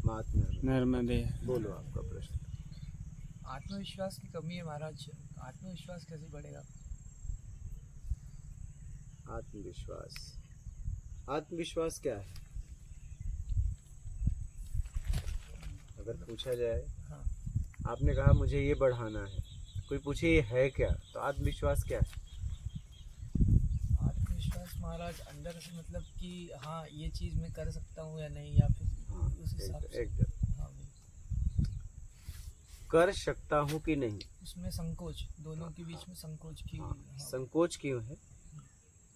मात नर्मदे। नर्मदे। बोलो आपका प्रश्न। आत्मविश्वास की कमी है महाराज, आत्मविश्वास कैसे बढ़ेगा? आत्मविश्वास, आत्मविश्वास क्या है अगर पूछा जाए? हाँ। आपने कहा मुझे ये बढ़ाना है, कोई पूछे ये है क्या, तो आत्मविश्वास क्या है? आत्मविश्वास महाराज अंदर से मतलब कि हाँ ये चीज़ मैं कर सकता हूँ या नहीं, या फिर हाँ, उस हिसाब से। एकदम हाँ भाई, कर सकता हूँ कि नहीं। उसमें संकोच, दोनों के बीच में संकोच की। हाँ, हाँ, संकोच क्यों है?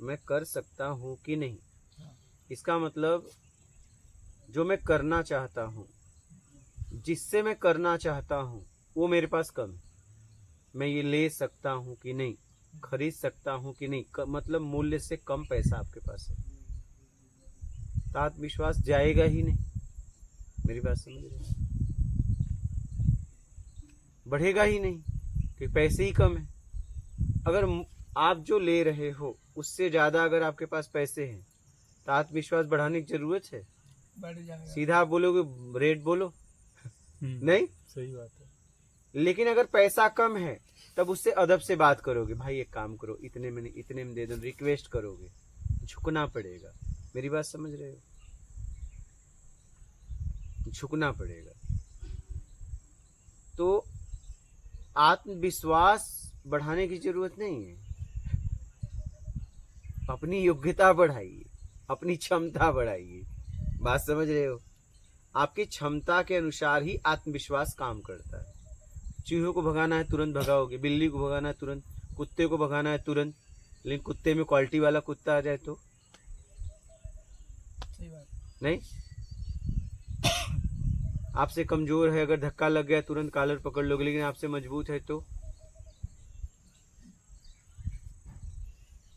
मैं कर सकता हूँ कि नहीं, हाँ, इसका मतलब जो मैं करना चाहता हूँ, जिससे मैं करना चाहता हूँ, वो मेरे पास कम है। मैं ये ले सकता हूँ कि नहीं, खरीद सकता हूँ कि नहीं, मतलब मूल्य से कम पैसा आपके पास है, तो आत्मविश्वास जाएगा ही नहीं। मेरी बात समझ रहे हैं? बढ़ेगा ही नहीं कि पैसे ही कम है। अगर आप जो ले रहे हो उससे ज्यादा अगर आपके पास पैसे हैं तो आत्मविश्वास बढ़ाने की जरूरत है? बढ़ जाएगा। सीधा आप बोलोगे रेट बोलो, नहीं। सही बात है। लेकिन अगर पैसा कम है तब उससे अदब से बात करोगे, भाई एक काम करो, इतने में दे दो, रिक्वेस्ट करोगे, झुकना पड़ेगा। मेरी बात समझ रहे हो? झुकना पड़ेगा। तो आत्मविश्वास बढ़ाने की जरूरत नहीं है। अपनी योग्यता बढ़ाइए, अपनी क्षमता बढ़ाइए। बात समझ रहे हो? आपकी क्षमता के अनुसार ही आत्मविश्वास काम करता है। चूहों को भगाना है तुरंत भगाओगे, बिल्ली को भगाना है तुरंत, कुत्ते को भगाना है तुरंत, लेकिन कुत्ते में क्वालिटी वाला कुत्ता आ जाए तो सही बात। नहीं। आपसे कमजोर है, अगर धक्का लग गया तुरंत कॉलर पकड़ लोगे, लेकिन आपसे मजबूत है तो,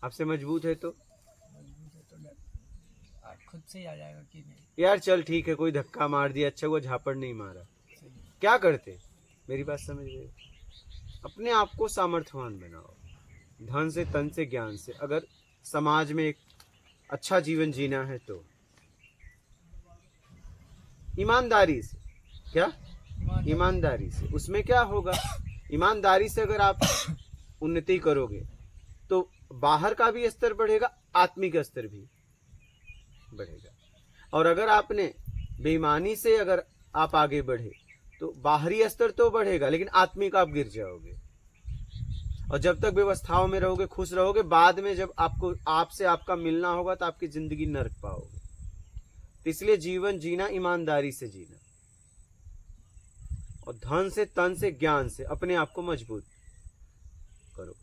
आपसे मजबूत है तो मजबूत है तो खुद से ही आ जाएगा कि नहीं। यार चल ठीक है, कोई धक्का मार दिया, अच्छा हुआ झापड़ नहीं मारा, सही है। क्या करते? मेरी बात समझ रहे हो? अपने आप को सामर्थ्यवान बनाओ, धन से, तन से, ज्ञान से। अगर समाज में एक अच्छा जीवन जीना है तो ईमानदारी से। क्या? ईमानदारी से। उसमें क्या होगा? ईमानदारी से अगर आप उन्नति करोगे तो बाहर का भी स्तर बढ़ेगा, आत्मिक स्तर भी बढ़ेगा। और अगर आपने बेईमानी से अगर आप आगे बढ़े तो बाहरी स्तर तो बढ़ेगा, लेकिन आत्मिक आप गिर जाओगे। और जब तक व्यवस्थाओं में रहोगे, खुश रहोगे, बाद में जब आपको आपसे आपका मिलना होगा तो आपकी जिंदगी नर्क पाओगे। तो इसलिए जीवन जीना ईमानदारी से जीना, और धन से, तन से, ज्ञान से अपने आप को मजबूत करो।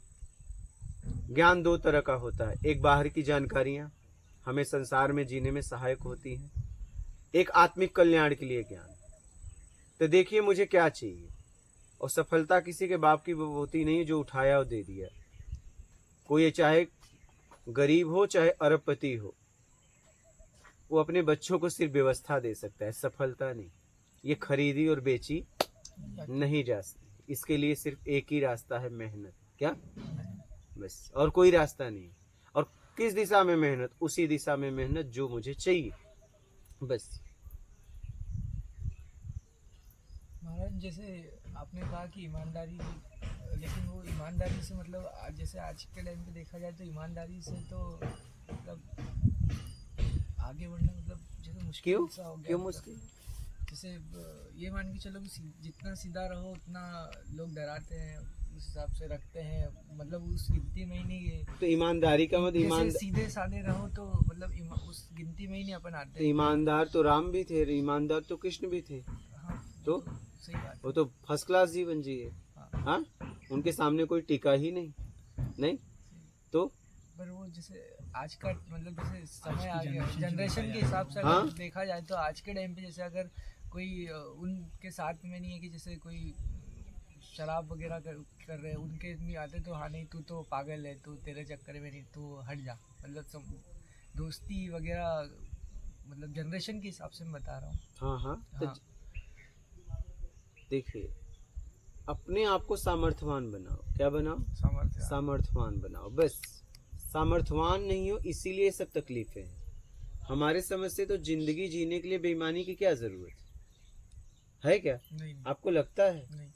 ज्ञान दो तरह का होता है, एक बाहर की जानकारियां हमें संसार में जीने में सहायक होती हैं, एक आत्मिक कल्याण के लिए ज्ञान। तो देखिए मुझे क्या चाहिए, और सफलता किसी के बाप की होती नहीं जो उठाया और दे दिया। कोई चाहे गरीब हो चाहे अरबपति हो, वो अपने बच्चों को सिर्फ व्यवस्था दे सकता है, सफलता नहीं। ये खरीदी और बेची नहीं जा सकती। इसके लिए सिर्फ एक ही रास्ता है, मेहनत। क्या? बस, और कोई रास्ता नहीं। और किस दिशा में मेहनत? उसी दिशा में मेहनत जो मुझे चाहिए, बस। महाराज जैसे आपने कहा कि ईमानदारी, लेकिन वो ईमानदारी से मतलब जैसे आज के टाइम पे देखा जाए तो ईमानदारी से तो मतलब आगे बढ़ना मतलब जैसे मुश्किल क्यों? सा हो गया। क्यों मतलब मुश्किल? जैसे ये मान के चलो कि जितना सीधा रहो उतना लोग डराते हैं, उस हिसाब से रखते हैं, मतलब उस गिनती में ही नहीं है। तो ईमानदारी का मतलब जैसे सीधे साधे रहो तो मतलब उस गिनती में ही नहीं अपन आते। तो ईमानदार तो राम भी थे, ईमानदार तो कृष्ण भी थे। हाँ, तो सही बात। वो तो फर्स्ट क्लास जीवन जिए। हाँ, उनके सामने कोई टिका ही नहीं, नहीं तो। पर वो जैसे आज का मतलब जैसे समय आ गया, जनरेशन के हिसाब से हाँ? अगर देखा जाए तो आज के टाइम पे जैसे अगर कोई उनके साथ में नहीं है कि जैसे कोई शराब वगैरह कर रहे हैं, उनके नहीं आते तो हाँ नहीं तू तो पागल है, तू तेरे चक्कर में नहीं, तू हट जा, मतलब दोस्ती वगैरह, मतलब जनरेशन के हिसाब से मैं बता रहा हूँ। हाँ हाँ, हाँ। देखिए अपने आप को सामर्थ्यवान बनाओ। क्या बनाओ? सामर्थ्यवान बनाओ, बस। सामर्थ्यवान नहीं हो इसीलिए सब तकलीफें हैं। हमारे समझ से तो जिंदगी जीने के लिए बेईमानी की क्या जरूरत है? है क्या? नहीं आपको लगता है? नहीं।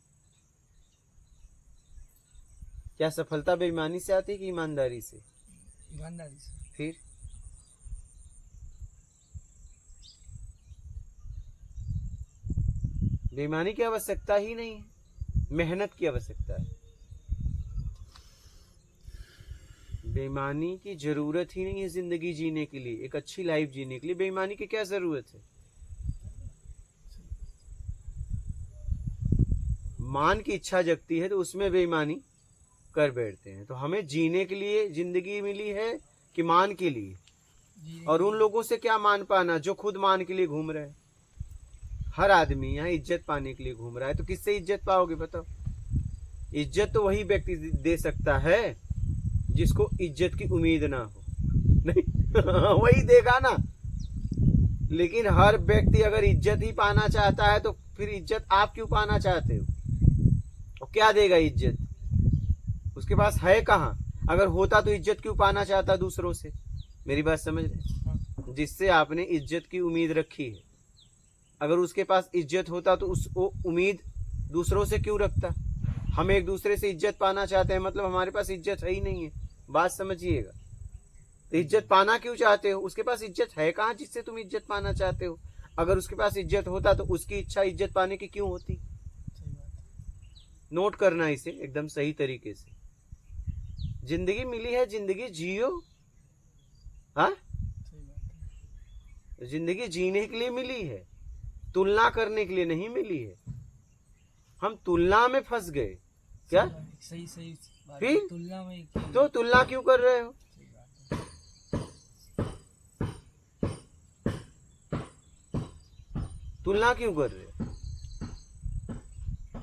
क्या सफलता बेईमानी से आती है कि ईमानदारी से? ईमानदारी से। फिर बेईमानी की आवश्यकता ही नहीं है, मेहनत की आवश्यकता है। बेईमानी की जरूरत ही नहीं है जिंदगी जीने के लिए, एक अच्छी लाइफ जीने के लिए बेईमानी की क्या जरूरत है? मान की इच्छा जगती है तो उसमें बेईमानी कर बैठते हैं। तो हमें जीने के लिए जिंदगी मिली है कि मान के लिए? और उन लोगों से क्या मान पाना जो खुद मान के लिए घूम रहे हैं। हर आदमी यहाँ इज्जत पाने के लिए घूम रहा है, तो किससे इज्जत पाओगे बताओ? इज्जत तो वही व्यक्ति दे सकता है जिसको इज्जत की उम्मीद ना हो। नहीं वही देगा ना। लेकिन हर व्यक्ति अगर इज्जत ही पाना चाहता है तो फिर इज्जत आप क्यों पाना चाहते हो? और क्या देगा इज्जत? उसके पास है कहाँ? अगर होता तो इज्जत क्यों पाना चाहता दूसरों से? मेरी बात समझ रहे? जिससे आपने इज्जत की उम्मीद रखी है, अगर उसके पास इज्जत होता तो उस उम्मीद दूसरों से क्यों रखता? हम एक दूसरे से इज्जत पाना चाहते हैं, मतलब हमारे पास इज्जत है ही नहीं है। बात समझिएगा। तो इज्जत पाना क्यों चाहते हो? उसके पास इज्जत है कहाँ जिससे तुम इज्जत पाना चाहते हो? अगर उसके पास इज्जत होता तो उसकी इच्छा इज्जत पाने की क्यों होती? नोट करना इसे एकदम सही तरीके से। जिंदगी मिली है, जिंदगी जियो। हाँ, जिंदगी जीने के लिए मिली है, तुलना करने के लिए नहीं मिली है। हम तुलना में फंस गए क्या? सही सही बात है। फिर तुलना में तो तुलना क्यों कर रहे हो? तुलना क्यों कर रहे हो?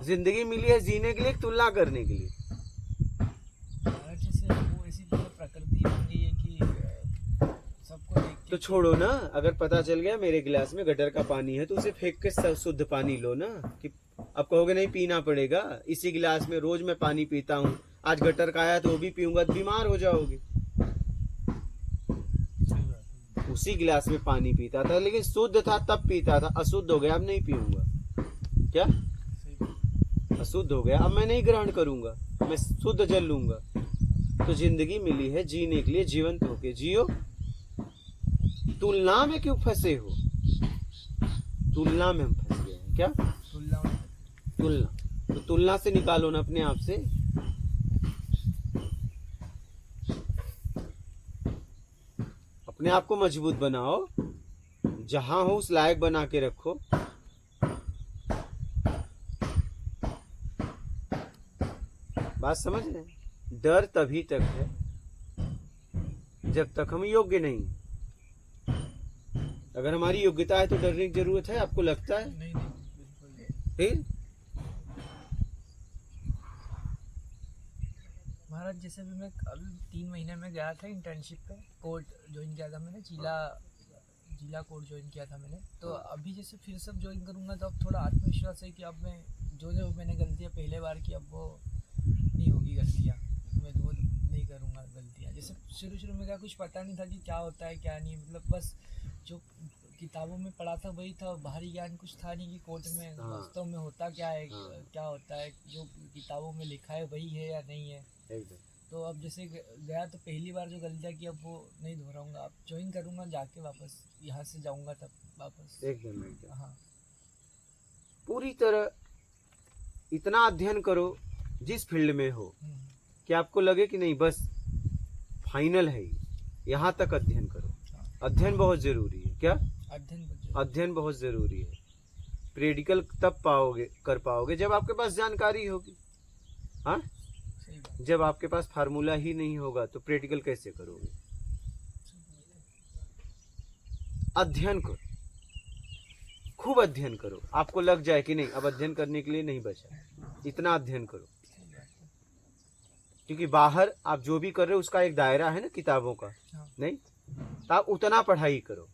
जिंदगी मिली है जीने के लिए, तुलना करने के लिए? जैसे वो ऐसी प्रकृति बन गई है कि सबको देख के तो छोड़ो ना। अगर पता चल गया मेरे गिलास में गटर का पानी है तो उसे फेंक के शुद्ध पानी लो ना। कि अब कहोगे नहीं पीना पड़ेगा, इसी गिलास में रोज मैं पानी पीता हूँ, आज गटर का आया तो वो भी पीऊंगा, तो बीमार हो जाओगे। उसी गिलास में पानी पीता था, लेकिन शुद्ध था तब पीता था, अशुद्ध हो गया अब नहीं पीऊंगा। क्या अशुद्ध हो गया अब मैं नहीं ग्रहण करूंगा, मैं शुद्ध जल लूंगा। तो जिंदगी मिली है जीने के लिए, जीवंत होके जियो। तुलना में क्यों फंसे हो? तुलना में हम फंस गए हैं। क्या तुलना? तो तुलना से निकालो ना अपने आप से। अपने आप को मजबूत बनाओ, जहां हो उस लायक बना के रखो। बात समझ रहे हैं? डर तभी तक है जब तक हम योग्य नहीं। अगर हमारी योग्यता है तो डरने की जरूरत है? आपको लगता है? नहीं बिल्कुल नहीं। फिर महाराज जैसे भी मैं अभी 3 महीने में गया था इंटर्नशिप पे, कोर्ट ज्वाइन किया था मैंने, जिला कोर्ट ज्वाइन किया था मैंने। तो अभी जैसे फिर सब ज्वाइन करूँगा तो अब थोड़ा आत्मविश्वास है कि अब मैं जो मैंने गलतियाँ पहले बार की अब वो नहीं होगी गलतियाँ, मैं वो नहीं करूँगा गलतियाँ। जैसे शुरू में क्या कुछ पता नहीं था कि क्या होता है क्या नहीं, मतलब बस जो किताबों में पढ़ा था वही था, बाहरी ज्ञान कुछ था नहीं कि कोर्ट में वास्तव में होता क्या है, क्या होता है, जो किताबों में लिखा है वही है या नहीं है। तो अब जैसे गया तो पहली बार जो गलतियाँ की अब वो नहीं दोहराऊंगा, अब ज्वाइन करूँगा जाके, वापस यहाँ से जाऊँगा तब वापस एकदम। हाँ पूरी तरह इतना अध्ययन करो जिस फील्ड में हो कि आपको लगे कि नहीं बस फाइनल है, यहाँ तक अध्ययन करो। अध्ययन बहुत जरूरी है। क्या अध्ययन बहुत जरूरी है। प्रैक्टिकल तब कर पाओगे जब आपके पास जानकारी होगी। हाँ, जब आपके पास फार्मूला ही नहीं होगा तो प्रैक्टिकल कैसे करोगे? अध्ययन करो, खूब अध्ययन करो। आपको लग जाए कि नहीं अब अध्ययन करने के लिए नहीं बचा, इतना अध्ययन करो। क्योंकि बाहर आप जो भी कर रहे हो उसका एक दायरा है ना किताबों का, नहीं तो आप उतना पढ़ाई करो।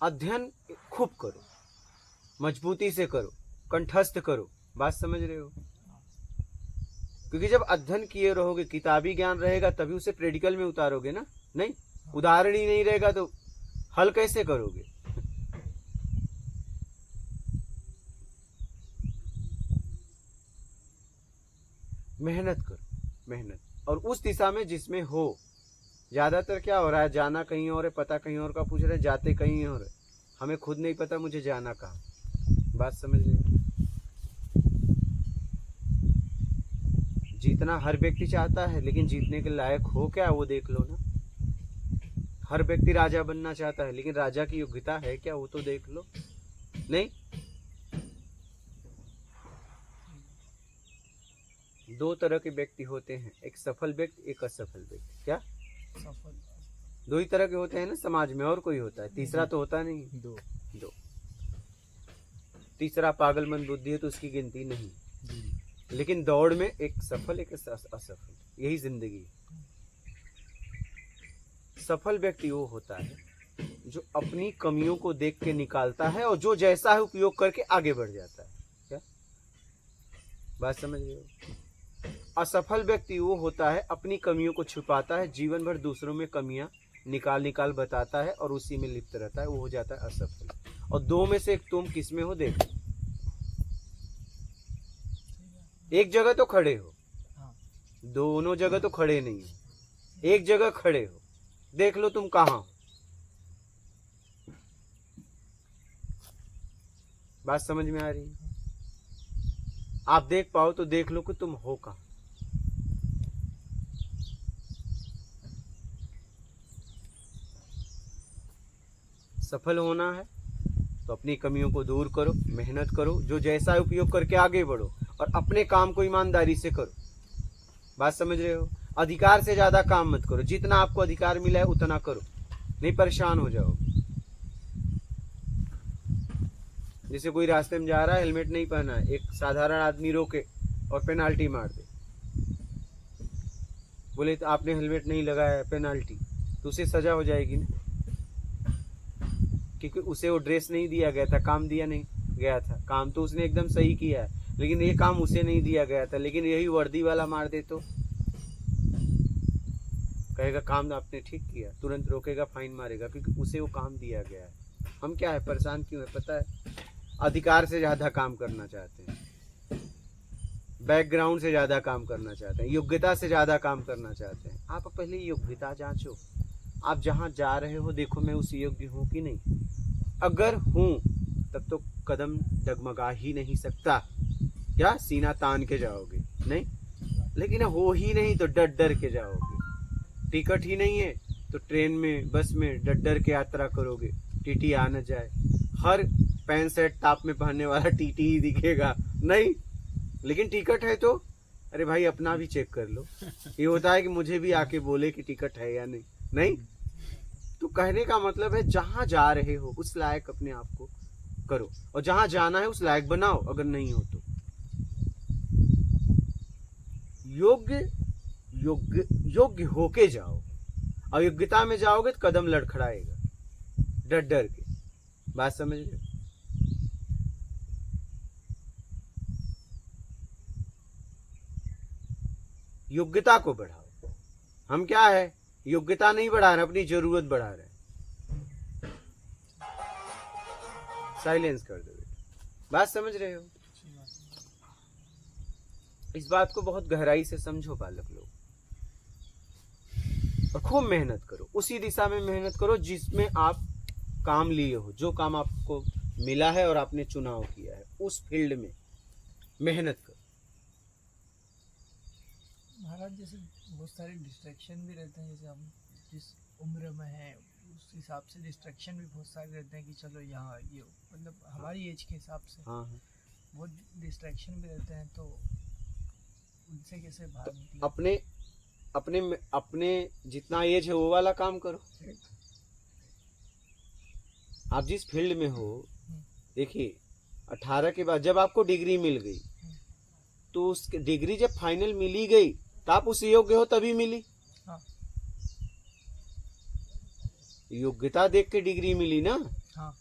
अध्ययन खूब करो, मजबूती से करो, कंठस्थ करो। बात समझ रहे हो? क्योंकि जब अध्ययन किए रहोगे, किताबी ज्ञान रहेगा तभी उसे प्रैक्टिकल में उतारोगे ना। नहीं उदाहरण ही नहीं रहेगा तो हल कैसे करोगे? मेहनत करो, मेहनत, और उस दिशा में जिसमें हो। ज्यादातर क्या हो रहा है, जाना कहीं और है, पता कहीं और का पूछ रहे हैं, जाते कहीं और है, हमें खुद नहीं पता मुझे जाना कहाँ। बात समझ रहे? जीतना हर व्यक्ति चाहता है, लेकिन जीतने के लायक हो क्या वो देख लो ना। हर व्यक्ति राजा बनना चाहता है, लेकिन राजा की योग्यता है क्या वो तो देख लो। नहीं, दो तरह के व्यक्ति होते हैं, एक सफल व्यक्ति, एक असफल व्यक्ति। क्या सफल दो ही तरह के होते हैं ना समाज में, और कोई होता है? तीसरा तो होता नहीं। दो दो। तीसरा पागल मन बुद्धि है तो उसकी गिनती नहीं। लेकिन दौड़ में एक सफल एक असफल, यही जिंदगी है। सफल व्यक्ति वो होता है जो अपनी कमियों को देख के निकालता है और जो जैसा है उपयोग करके आगे बढ़ जाता है। क्या बात समझ रहे हो? असफल व्यक्ति वो होता है अपनी कमियों को छुपाता है, जीवन भर दूसरों में कमियां निकाल निकाल बताता है और उसी में लिप्त रहता है, वो हो जाता है असफल। और दो में से एक तुम किस में हो देख, एक जगह तो खड़े हो, हाँ। दोनों जगह तो खड़े नहीं हो, एक जगह खड़े हो, देख लो तुम कहाँ हो। बात समझ में आ रही है? आप देख पाओ तो देख लो कि तुम हो कहाँ। सफल होना है तो अपनी कमियों को दूर करो, मेहनत करो, जो जैसा है उपयोग करके आगे बढ़ो और अपने काम को ईमानदारी से करो। बात समझ रहे हो? अधिकार से ज्यादा काम मत करो, जितना आपको अधिकार मिला है उतना करो, नहीं परेशान हो जाओ। जैसे कोई रास्ते में जा रहा है, हेलमेट नहीं पहना है, एक साधारण आदमी रोके और पेनाल्टी मार दे, बोले तो आपने हेलमेट नहीं लगाया, पेनाल्टी, तो उसे सजा हो जाएगी ना, क्योंकि उसे वो ड्रेस नहीं दिया गया था, काम दिया नहीं गया था। काम तो उसने एकदम सही किया है, लेकिन ये काम उसे नहीं दिया गया था। लेकिन यही वर्दी वाला मार दे तो कहेगा काम आपने ठीक किया, तुरंत रोकेगा, फाइन मारेगा, क्योंकि उसे वो काम दिया गया है। हम क्या है, परेशान क्यों है पता है? अधिकार से ज्यादा काम करना चाहते हैं, बैकग्राउंड से ज्यादा काम करना चाहते हैं, योग्यता से ज्यादा काम करना चाहते हैं। आप पहले योग्यता जांचो, आप जहां जा रहे हो देखो मैं उस योग्य हूं कि नहीं। अगर हूं तब तो कदम डगमगा ही नहीं सकता, क्या सीना तान के जाओगे? नहीं, लेकिन हो ही नहीं तो डर डर के जाओगे। टिकट ही नहीं है तो ट्रेन में बस में डर डर के यात्रा करोगे, टीटी आ न जाए। हर पैंट शर्ट टॉप में पहनने वाला टीटी ही दिखेगा, नहीं, लेकिन टिकट है तो अरे भाई अपना भी चेक कर लो। ये होता है कि मुझे भी आके बोले कि टिकट है या नहीं। नहीं, तो कहने का मतलब है जहां जा रहे हो उस लायक अपने आप को करो, और जहां जाना है उस लायक बनाओ, अगर नहीं हो तो। योग्य योग्य योग्य होके जाओ, अयोग्यता में जाओगे तो कदम लड़खड़ाएगा डर डर के। बात समझ रहे? योग्यता को बढ़ाओ। हम क्या है, योग्यता नहीं बढ़ा रहे, अपनी जरूरत बढ़ा रहे। साइलेंस कर दो बेटा। बात समझ रहे हो? इस बात को बहुत गहराई से समझो बालक लोग, और खूब मेहनत करो, उसी दिशा में मेहनत करो जिसमें आप काम लिए हो, जो काम आपको मिला है और आपने चुनाव किया है, उस फील्ड में मेहनत करो। महाराज जैसे बहुत सारे डिस्ट्रैक्शन भी रहते हैं, जैसे हम जिस उम्र में हैं उस हिसाब से डिस्ट्रैक्शन भी बहुत सारे रहते हैं कि चलो यहाँ ये मतलब हमारी एज के हिसाब से हाँ हाँ, बहुत डिस्ट्रैक्शन भी रहते हैं, तो उनसे कैसे बाहर निकले? अपने अपने अपने जितना एज है वो वाला काम करो। आप जिस फील्ड में हो, देखिए 18 के बाद जब आपको डिग्री मिल गई, तो उस डिग्री जब फाइनल मिली गई तो आप उस योग्य हो तभी मिली। हाँ। योग्यता देख के डिग्री मिली ना। हाँ।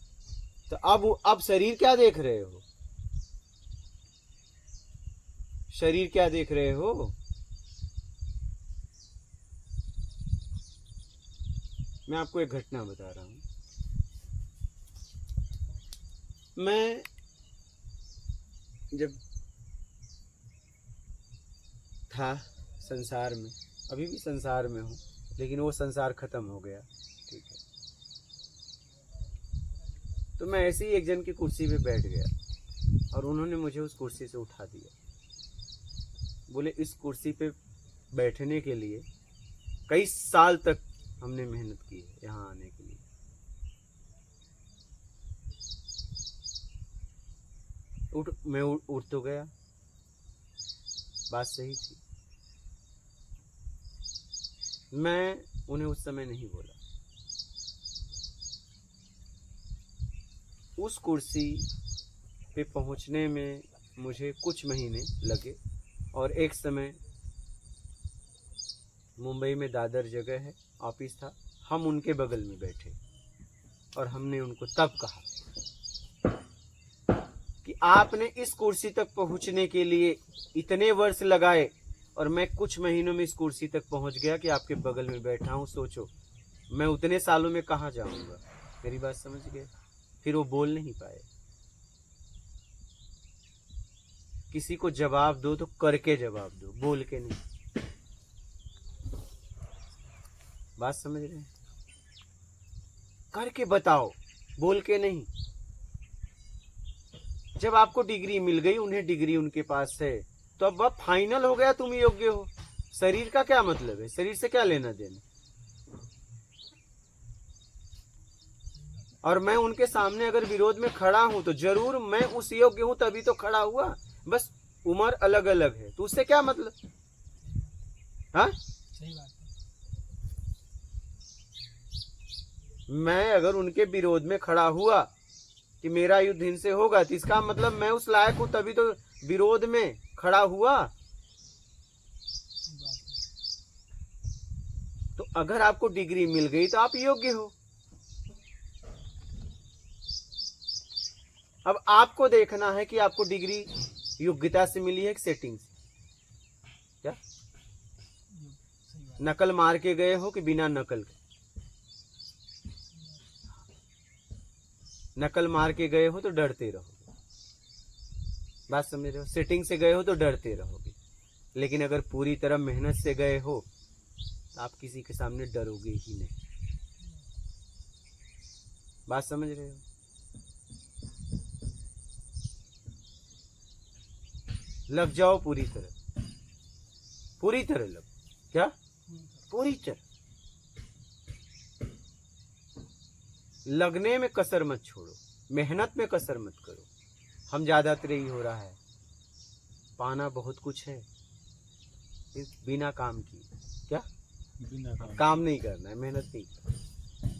तो अब शरीर क्या देख रहे हो? शरीर क्या देख रहे हो? मैं आपको एक घटना बता रहा हूं। मैं जब था संसार में, अभी भी संसार में हूँ, लेकिन वो संसार खत्म हो गया। ठीक है, तो मैं ऐसे ही एक जन की कुर्सी पे बैठ गया और उन्होंने मुझे उस कुर्सी से उठा दिया। बोले इस कुर्सी पे बैठने के लिए कई साल तक हमने मेहनत की है यहाँ आने के लिए। मैं उठ तो गया, बात सही थी। मैं उन्हें उस समय नहीं बोला। उस कुर्सी पे पहुंचने में मुझे कुछ महीने लगे और एक समय मुंबई में दादर जगह है, ऑफिस था, हम उनके बगल में बैठे और हमने उनको तब कहा कि आपने इस कुर्सी तक पहुंचने के लिए इतने वर्ष लगाए और मैं कुछ महीनों में इस कुर्सी तक पहुंच गया कि आपके बगल में बैठा हूं। सोचो मैं उतने सालों में कहाँ जाऊंगा। मेरी बात समझ गए? फिर वो बोल नहीं पाए। किसी को जवाब दो तो करके जवाब दो, बोल के नहीं। बात समझ रहे हैं? करके बताओ, बोल के नहीं। जब आपको डिग्री मिल गई, उन्हें डिग्री उनके पास है, तो अब वह फाइनल हो गया, तुम योग्य हो। शरीर का क्या मतलब है? शरीर से क्या लेना देना? और मैं उनके सामने अगर विरोध में खड़ा हूं तो जरूर मैं उस योग्य हूं, तभी तो खड़ा हुआ। बस उम्र अलग अलग है, तो उससे क्या मतलब? हाँ, सही बात है। मैं अगर उनके विरोध में खड़ा हुआ कि मेरा युद्ध इनसे होगा, तो इसका मतलब मैं उस लायक हूं, तभी तो विरोध में खड़ा हुआ। तो अगर आपको डिग्री मिल गई तो आप योग्य हो। अब आपको देखना है कि आपको डिग्री योग्यता से मिली है कि सेटिंग से। क्या नकल मार के गए हो कि बिना नकल के? नकल मार के गए हो तो डरते रहोगे। बात समझ रहे हो? सेटिंग से गए हो तो डरते रहोगे, लेकिन अगर पूरी तरह मेहनत से गए हो तो आप किसी के सामने डरोगे ही नहीं। बात समझ रहे हो? लग जाओ पूरी तरह, पूरी तरह लग। क्या? पूरी तरह लगने में कसर मत छोड़ो, मेहनत में कसर मत करो। हम ज्यादातर यही हो रहा है, पाना बहुत कुछ है बिना काम की। क्या? बिना काम नहीं करना है, मेहनत नहीं करना।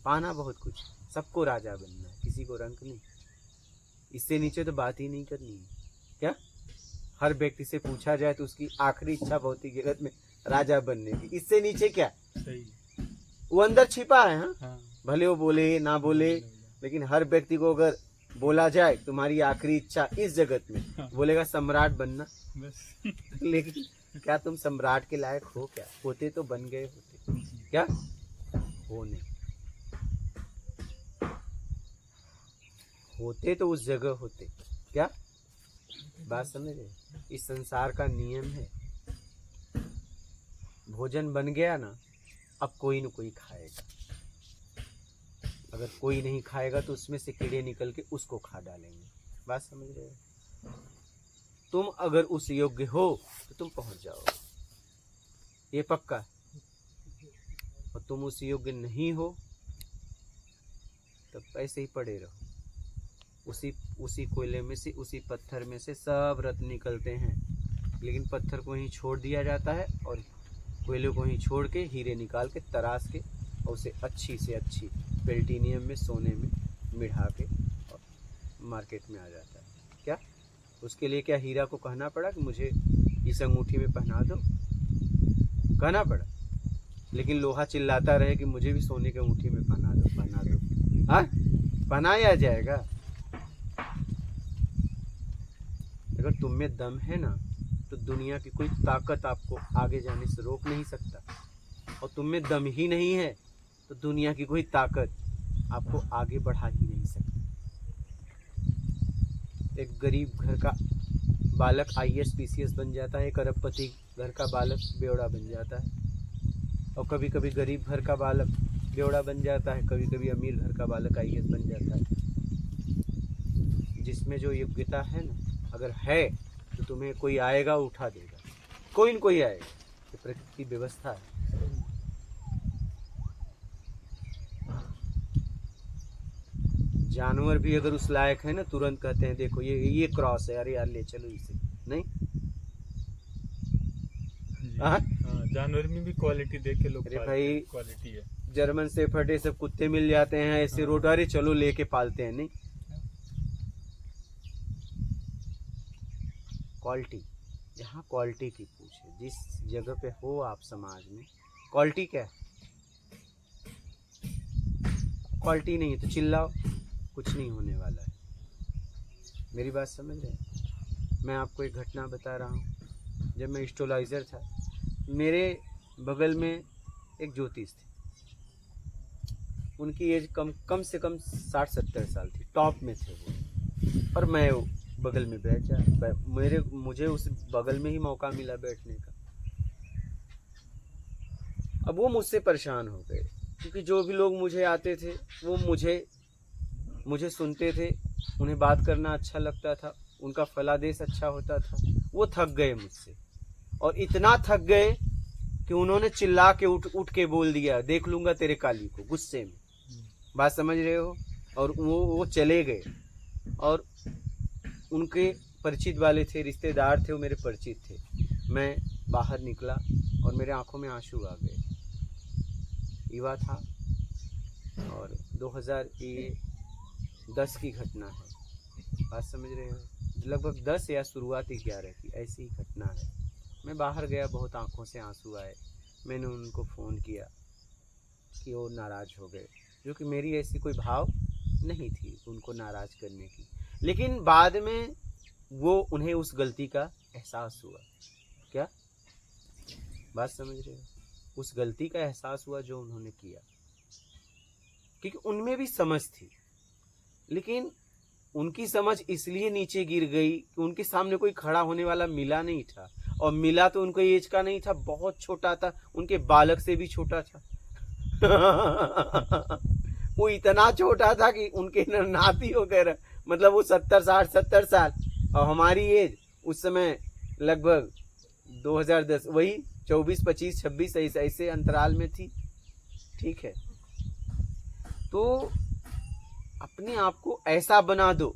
पाना बहुत कुछ, सबको राजा बनना है, किसी को रंक नहीं। इससे नीचे तो बात ही नहीं करनी है। क्या? हर व्यक्ति से पूछा जाए तो उसकी आखिरी इच्छा भौतिक जगत में राजा बनने की, इससे नीचे क्या? सही, वो अंदर छिपा है। हाँ? भले वो बोले ना बोले, लेकिन हर व्यक्ति को अगर बोला जाए तुम्हारी आखिरी इच्छा इस जगत में, बोलेगा सम्राट बनना। लेकिन क्या तुम सम्राट के लायक हो? क्या होते तो बन गए होते। क्या हो नहीं होते तो उस जगह होते। क्या बात समझ रहे? इस संसार का नियम है, भोजन बन गया ना, अब कोई न कोई खाएगा। अगर कोई नहीं खाएगा तो उसमें से कीड़े निकल के उसको खा डालेंगे। बात समझ रहे हो? तुम अगर उस योग्य हो तो तुम पहुंच जाओगे, ये पक्का। और तुम उस योग्य नहीं हो तब ऐसे ही पड़े रहो। उसी कोयले में से, उसी पत्थर में से सब रत्न निकलते हैं, लेकिन पत्थर को ही छोड़ दिया जाता है और कोयले को ही छोड़ के हीरे निकाल के तराश के और उसे अच्छी से अच्छी प्लेटिनियम में, सोने में मिढ़ा के और मार्केट में आ जाता है। क्या उसके लिए क्या हीरा को कहना पड़ा कि मुझे इस अंगूठी में पहना दो? कहना पड़ा? लेकिन लोहा चिल्लाता रहे कि मुझे भी सोने के अंगूठी में पहना दो, पहना दो। हाँ, पहनाया जाएगा। अगर तुम में दम है ना, तो दुनिया की कोई ताकत आपको आगे जाने से रोक नहीं सकता। और तुम में दम ही नहीं है तो दुनिया की कोई ताकत आपको आगे बढ़ा ही नहीं सकती। एक गरीब घर का बालक IAS PCS बन जाता है, एक अरबपति घर का बालक बेवड़ा बन जाता है, और कभी कभी गरीब घर का बालक बेवड़ा बन जाता है, कभी कभी अमीर घर का बालक IAS बन जाता है। जिसमें जो योग्यता है ना, अगर है तो तुम्हें कोई आएगा उठा देगा, कोई न कोई आएगा। ये प्रकृति की व्यवस्था है। जानवर भी अगर उस लायक है ना, तुरंत कहते हैं देखो ये क्रॉस है, अरे यार ले चलो इसे, नहीं? हाँ? जानवर में भी क्वालिटी देख के लोग अरे पालते भाई, हैं, क्वालिटी है। जर्मन शेफर्ड ये सब कुत्ते मिल जाते हैं ऐसे रोड, अरे चलो लेके पालते हैं, नहीं? क्वालिटी, यहाँ क्वालिटी की पूछ है। जिस जगह पे हो आप समाज में, क्वालिटी क्या है? क्वालिटी नहीं है तो चिल्लाओ, कुछ नहीं होने वाला है। मेरी बात समझ रहे हैं? मैं आपको एक घटना बता रहा हूँ। जब मैं एस्ट्रोलॉजर था, मेरे बगल में एक ज्योतिष थे। उनकी एज कम से कम 60-70 साल थी, टॉप में थे वो, और मैं बगल में बैठ जा, मुझे उस बगल में ही मौका मिला बैठने का। अब वो मुझसे परेशान हो गए, क्योंकि जो भी लोग मुझे आते थे वो मुझे सुनते थे, उन्हें बात करना अच्छा लगता था, उनका फलादेश अच्छा होता था। वो थक गए मुझसे, और इतना थक गए कि उन्होंने चिल्ला के उठ के बोल दिया, देख लूंगा तेरे काली को, गुस्से में। बात समझ रहे हो? और वो चले गए। और उनके परिचित वाले थे, रिश्तेदार थे, वो मेरे परिचित थे। मैं बाहर निकला और मेरे आंखों में आंसू आ गए। युवा था, और 2010 की घटना है। बात समझ रहे हो? लगभग 10 या शुरुआत 11 की ऐसी घटना है। मैं बाहर गया, बहुत आंखों से आंसू आए। मैंने उनको फ़ोन किया कि वो नाराज़ हो गए, जो कि मेरी ऐसी कोई भाव नहीं थी उनको नाराज़ करने की। लेकिन बाद में उन्हें उस गलती का एहसास हुआ। क्या बात समझ रहे हो? उस गलती का एहसास हुआ जो उन्होंने किया, क्योंकि उनमें भी समझ थी, लेकिन उनकी समझ इसलिए नीचे गिर गई कि उनके सामने कोई खड़ा होने वाला मिला नहीं था, और मिला तो उनको एज का नहीं था, बहुत छोटा था, उनके बालक से भी छोटा था। वो इतना छोटा था कि उनके नाती वगैरह, मतलब वो 70 साल, और हमारी एज उस समय लगभग 2010 वही 24, 25, 26 ऐसे अंतराल में थी। ठीक है, तो अपने आप को ऐसा बना दो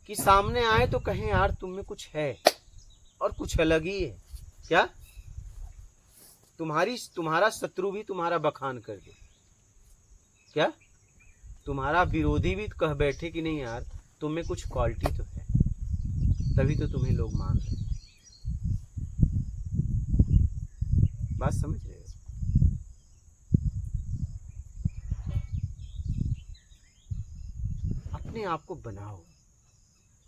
कि सामने आए तो कहें यार तुम में कुछ है, और कुछ अलग ही है। क्या तुम्हारा शत्रु भी तुम्हारा बखान कर दे, क्या तुम्हारा विरोधी भी कह बैठे कि नहीं यार तुम में कुछ क्वालिटी तो है, तभी तो तुम्हें लोग मान रहे हैं। बात समझ रहे हो? अपने आप को बनाओ,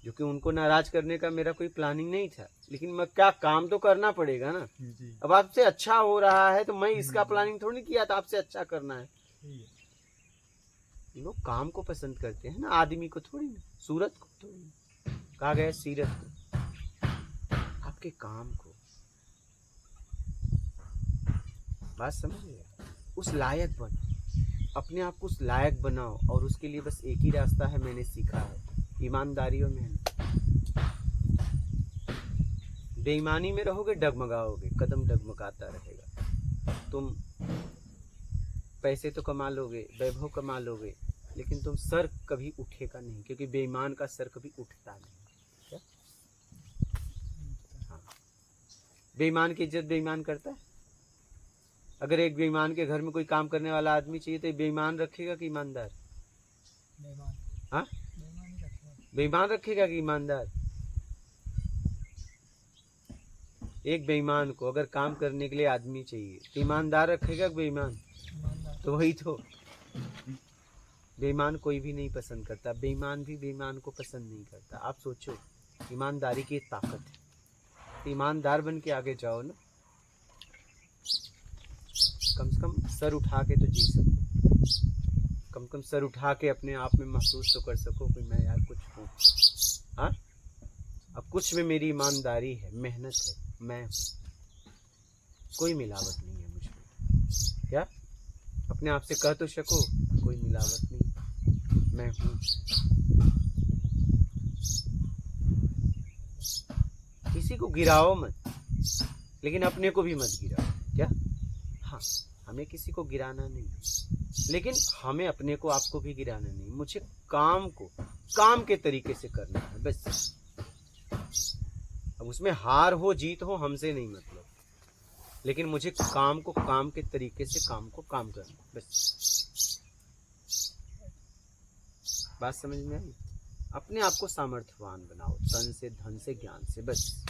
जो कि उनको नाराज करने का मेरा कोई प्लानिंग नहीं था, लेकिन मैं क्या, काम तो करना पड़ेगा ना। अब आपसे अच्छा हो रहा है तो मैं इसका प्लानिंग थोड़ी किया था आपसे अच्छा करना है। लोग काम को पसंद करते हैं ना, आदमी को थोड़ी ना, सूरत को थोड़ी ना, कहा गया सीरत को, आपके काम को। बात समझ रहे? उस लायक बनो, अपने आप को उस लायक बनाओ, और उसके लिए बस एक ही रास्ता है, मैंने सीखा है, ईमानदारी और मेहनत। बेईमानी में रहोगे डगमगाओगे, कदम डगमगाता रहेगा। तुम पैसे तो कमा लोगे, वैभव कमा लोगे, लेकिन तुम सर कभी उठेगा नहीं, क्योंकि बेईमान का सर कभी उठता नहीं। क्या? हाँ, बेईमान की इज्जत बेईमान करता है। अगर एक बेईमान के घर में कोई काम करने वाला आदमी चाहिए तो बेईमान रखेगा कि ईमानदार? हाँ, बेईमान रखेगा कि ईमानदार? एक बेईमान को अगर काम करने के लिए आदमी चाहिए तो ईमानदार रखेगा कि बेईमान? तो वही तो, बेईमान कोई भी नहीं पसंद करता, बेईमान भी बेईमान को पसंद नहीं करता। आप सोचो, ईमानदारी की ताकत है, तो ईमानदार बन के आगे जाओ ना, कम से कम सर उठा के तो जी सको, कम से कम सर उठा के अपने आप में महसूस तो कर सको कि मैं यार कुछ हूँ। हाँ, अब कुछ में मेरी ईमानदारी है, मेहनत है, मैं हूँ, कोई मिलावट नहीं है मुझ में। क्या अपने आप से कह तो सको, कोई मिलावट नहीं, मैं हूँ। किसी को गिराओ मत, लेकिन अपने को भी मत गिराओ। क्या? हाँ, हमें किसी को गिराना नहीं, लेकिन हमें अपने को, आपको भी गिराना नहीं। मुझे काम को काम के तरीके से करना है बस। अब उसमें हार हो जीत हो हमसे नहीं मतलब, लेकिन मुझे काम को काम के तरीके से, काम को काम करना है बस। बात समझ में आई? अपने आप को सामर्थ्यवान बनाओ, तन से, धन से, ज्ञान से, बस।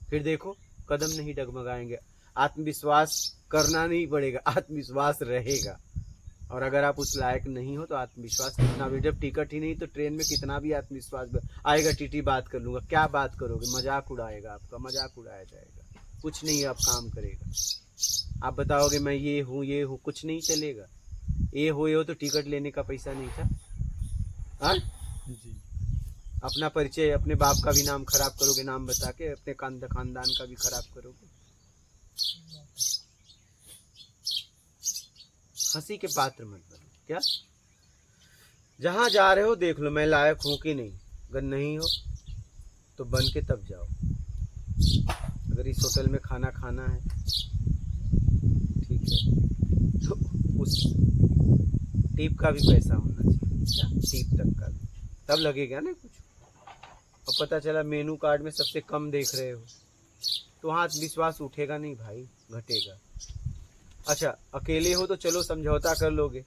फिर देखो कदम नहीं डगमगाएंगे। आत्मविश्वास करना नहीं पड़ेगा, आत्मविश्वास रहेगा। और अगर आप उस लायक नहीं हो तो आत्मविश्वास कितना भी, जब टिकट ही नहीं तो ट्रेन में कितना भी आत्मविश्वास आएगा, टीटी बात कर लूंगा, क्या बात करोगे? मजाक उड़ाएगा, आपका मजाक उड़ाया जाएगा, कुछ नहीं आप काम करेगा। आप बताओगे मैं ये हूँ, कुछ नहीं चलेगा। ये हो तो टिकट लेने का पैसा नहीं था। हाँ जी। अपना परिचय, अपने बाप का भी नाम खराब करोगे, नाम बता के अपने खानदान का भी खराब करोगे। हंसी के पात्र मत बनो। क्या? जहां जा रहे हो देख लो मैं लायक हूं कि नहीं। अगर नहीं हो तो बन के तब जाओ। अगर इस होटल में खाना खाना है, ठीक है, तो उस टिप का भी पैसा होना चाहिए, टिप तक का भी, तब लगेगा ना कुछ। और पता चला मेनू कार्ड में सबसे कम देख रहे हो तो वहाँ आत्मविश्वास उठेगा नहीं भाई, घटेगा। अच्छा अकेले हो तो चलो समझौता कर लोगे,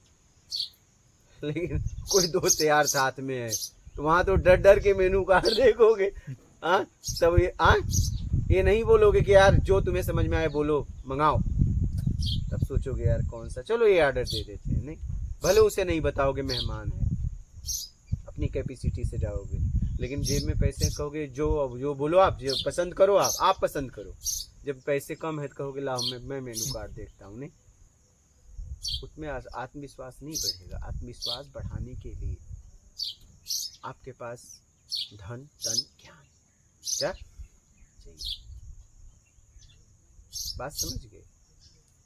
लेकिन कोई दोस्त यार साथ में है तो वहाँ तो डर डर के मेनू कार्ड देखोगे। हाँ तब ये नहीं बोलोगे कि यार जो तुम्हें समझ में आए बोलो मंगाओ, तब सोचोगे यार कौन सा, चलो ये ऑर्डर दे देते हैं। नहीं, भले उसे नहीं बताओगे मेहमान है, अपनी कैपेसिटी से जाओगे, लेकिन जेब में पैसे कहोगे जो बोलो आप, जो पसंद करो आप पसंद करो। जब पैसे कम है तो कहोगे लाओ मैं मेनू कार्ड देखता हूँ। नहीं, उसमें आत्मविश्वास नहीं बढ़ेगा। आत्मविश्वास बढ़ाने के लिए आपके पास धन तन ज्ञान क्या चाहिए। बात समझ गए?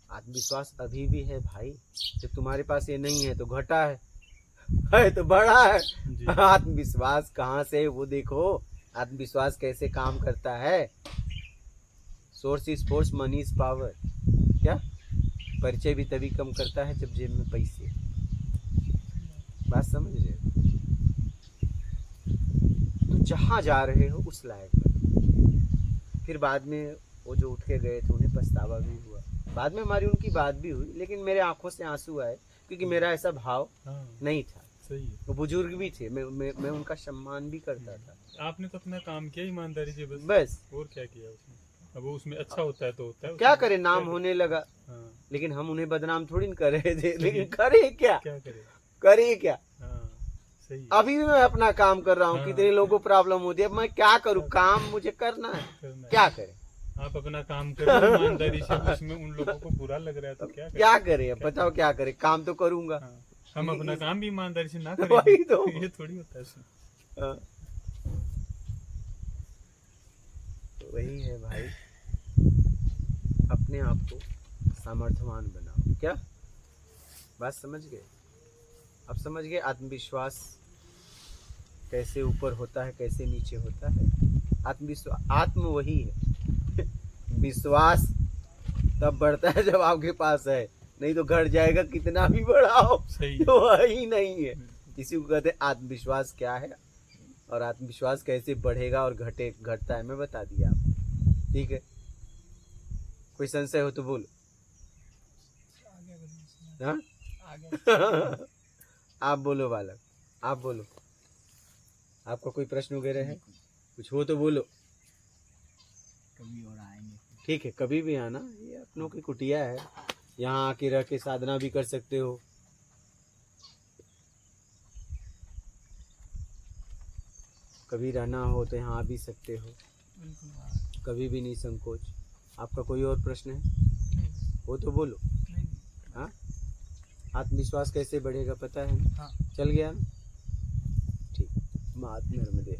आत्मविश्वास अभी भी है भाई, जब तुम्हारे पास ये नहीं है तो घटा है तो बड़ा है। आत्मविश्वास कहाँ से, वो देखो आत्मविश्वास कैसे काम करता है। Source is force, money is power. क्या? परिचय भी तभी कम करता है जब जेब में पैसे। बात समझ रहे हो? तो जहां जा रहे हो उस लायक बनो। फिर बाद में वो जो उठ के गए थे उन्हें पछतावा भी हुआ। बाद में हमारी उनकी बात भी हुई, लेकिन मेरे आंखों से आंसू आए क्योंकि मेरा ऐसा भाव नहीं था। सही है। वो बुजुर्ग भी थे, मैं उनका सम्मान भी करता था। आपने तो अपना काम किया ईमानदारी से बस और क्या किया उसमें। अब वो उसमें अच्छा होता है तो होता है, क्या करे, नाम होने लगा। हाँ। लेकिन हम उन्हें बदनाम थोड़ी न कर रहे थे, लेकिन करे क्या करे क्या। हाँ, सही है। अभी भी मैं अपना काम कर रहा हूँ। हाँ। कितने लोगों को प्रॉब्लम होती है, अब मैं क्या करूँ, काम मुझे करना है, क्या करे। आप अपना काम करो ईमानदारी से, उसमें उन लोगों को बुरा लग रहा है तो क्या करे। बताओ क्या करे, काम तो करूंगा। हाँ। हम अपना काम भी ईमानदारी से ना वही करें तो। ये थोड़ी होता है। हाँ। तो वही है भाई, अपने आप को सामर्थ्यवान बनाओ। क्या बात समझ गए? अब समझ गए आत्मविश्वास कैसे ऊपर होता है, कैसे नीचे होता है। आत्मविश्वास, आत्म वही है विश्वास तब बढ़ता है जब आपके पास है, नहीं तो घट जाएगा कितना भी बढ़ाओ, तो वही नहीं है। किसी को कहते हैं आत्मविश्वास क्या है और आत्मविश्वास कैसे बढ़ेगा और घटता है, मैं बता दिया आपको। ठीक है, कोई संशय हो तो बोलो। हाँ आप बोलो बालक, आप बोलो। आपका कोई प्रश्न वगैरह है, कुछ हो तो बोलो। कभी और आएंगे। ठीक है, कभी भी आना, ये अपनों की कुटिया है, यहाँ आके रह के साधना भी कर सकते हो। कभी रहना हो तो यहाँ आ भी सकते हो, कभी भी नहीं संकोच। आपका कोई और प्रश्न है वो तो बोलो। हाँ, आत्मविश्वास कैसे बढ़ेगा पता है ना? हाँ। चल गया ना? ठीक, मात नर्मदे।